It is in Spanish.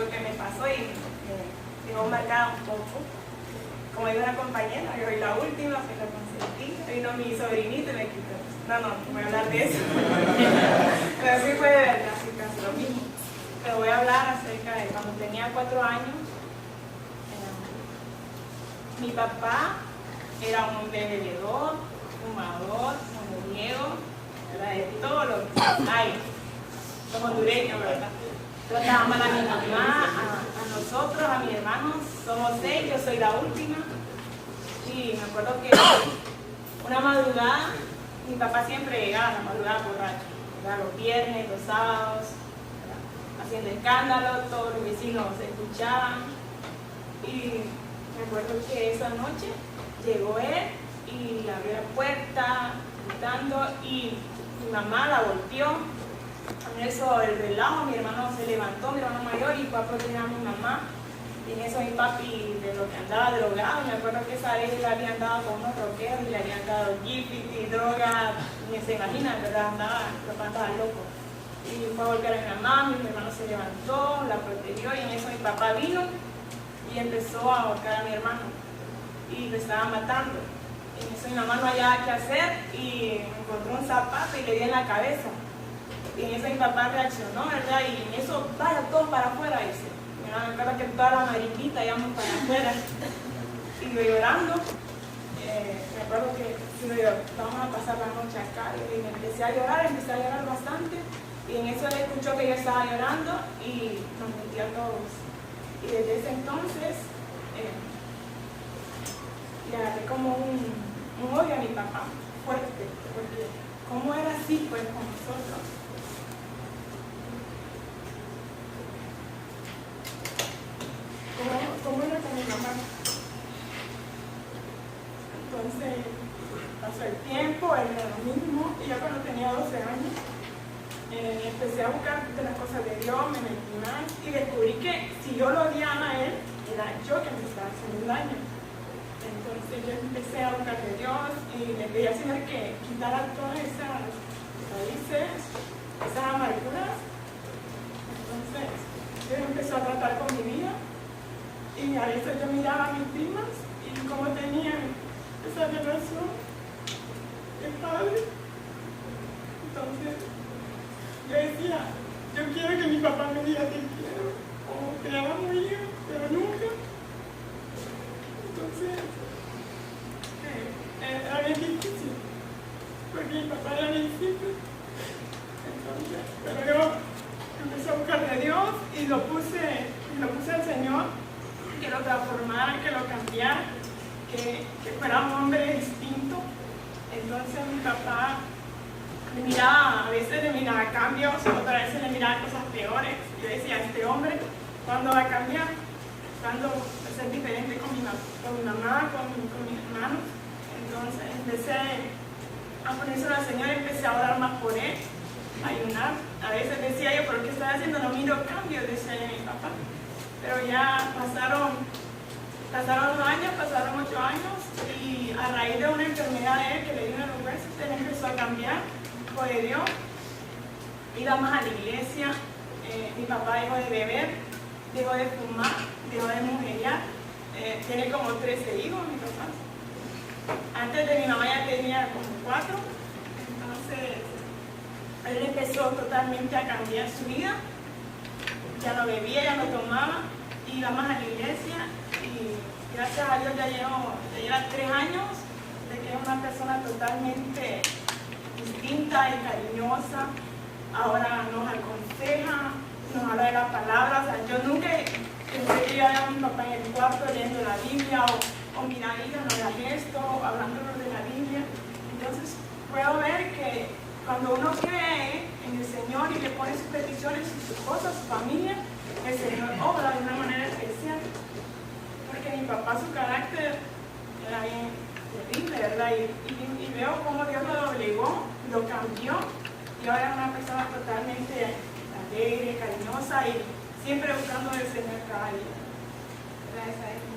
algo que me pasó y me dejó marcada un poco. Como dijo una compañera, yo soy la última, soy la consentida, vino mi sobrinito y me quitó. No voy a hablar de eso. Pero sí fue de verdad, sí, casi lo mismo. Pero voy a hablar acerca de cuando tenía 4 años. Mi papá era un hombre bebedor, fumador, mujeriego, de todo lo que hay. Los hondureños, ¿verdad? Trataba mal a mi mamá, a nosotros, a mis hermanos. Somos 6, yo soy la última. Y me acuerdo que una madrugada, mi papá siempre llegaba a la madrugada borracho, ¿verdad? Los viernes, los sábados, ¿verdad? Haciendo escándalo, todos los vecinos escuchaban. Y me acuerdo que esa noche llegó él y abrió la puerta, gritando, y mi mamá la volteó. En eso el relajo, mi hermano se levantó, mi hermano mayor, y fue a proteger a mi mamá. Y en eso mi papi, de lo que andaba drogado, me acuerdo que esa vez le habían dado con unos roqueros y le habían dado GPT, droga, ni se imaginan, ¿verdad? Los andaba loco. Y fue a golpear a mi mamá, mi hermano se levantó, la protegió, y en eso mi papá vino y empezó a ahorcar a mi hermano. Y lo estaba matando. Y en eso mi mamá no hallaba qué hacer y encontró un zapato y le dio en la cabeza. Y en eso mi papá reaccionó, ¿verdad? Y en eso, vaya, todos para afuera, dice. Me acuerdo que toda la mariquita íbamos para afuera. Y yo llorando, me acuerdo que vamos a pasar la noche acá. Y me empecé a llorar bastante. Y en eso él escuchó que yo estaba llorando y nos metió a todos. Y desde ese entonces, le agarré como un odio a mi papá, fuerte, porque ¿cómo era así pues con nosotros? ¿Cómo era con mi mamá? Entonces, pasó el tiempo, él era lo mismo, y yo cuando tenía 12 años, empecé a buscar de las cosas de Dios, me metí más, y descubrí que si yo lo odiaba a él, era yo que me estaba haciendo daño. Entonces yo empecé a buscar de Dios y le pedí al Señor que quitara todas esas raíces, esas amarguras. Entonces Dios empezó a tratar con mi vida y a veces yo miraba a mis primas y cómo tenían esa relación de padre. Entonces yo decía, yo quiero que mi papá me diga te quiero o te amo hija, pero nunca. Entonces, era bien difícil, porque mi papá era bien simple. Entonces, pero yo empecé a buscar de Dios y lo puse al Señor, que lo transformara, que lo cambiara, que fuera un hombre distinto. Entonces mi papá le miraba, a veces le miraba cambios, otras veces le miraba cosas peores. Yo decía, este hombre, ¿cuándo va a cambiar? ¿Cuándo va a ser diferente con mi mamá, con mis hermanos? Entonces empecé a ponérselo al Señor, empecé a orar más por él, a ayunar. A veces decía yo, ¿pero qué estoy haciendo? No miro cambios, decía mi papá. Pero ya pasaron 2 años, pasaron 8 años, y a raíz de una enfermedad de él que le dio en los huesos, él empezó a cambiar, hijo de Dios, iba más a la iglesia. Mi papá dejó de beber, dejó de fumar, dejó de mujeriar. Tiene como 13 hijos, mi papá. Antes de mi mamá ya tenía como 4. Entonces, él empezó totalmente a cambiar su vida. Ya no bebía, ya no tomaba, iba más a la iglesia. Y gracias a Dios ya lleva 3 años de que es una persona totalmente distinta y cariñosa. Ahora nos aconseja, nos habla de la palabra. O sea, yo nunca pensé que iba a ver a mi papá en el cuarto leyendo la Biblia o mira, hija, no hagas esto, hablándonos de la Biblia. Entonces puedo ver que cuando uno cree en el Señor y le pone sus peticiones y sus cosas, su familia, el Señor obra de una manera especial. Porque mi papá, su carácter era bien terrible, ¿verdad? Y veo cómo Dios lo doblegó, lo cambió, y ahora es una persona totalmente alegre, cariñosa y siempre buscando el Señor cada día. Gracias a él.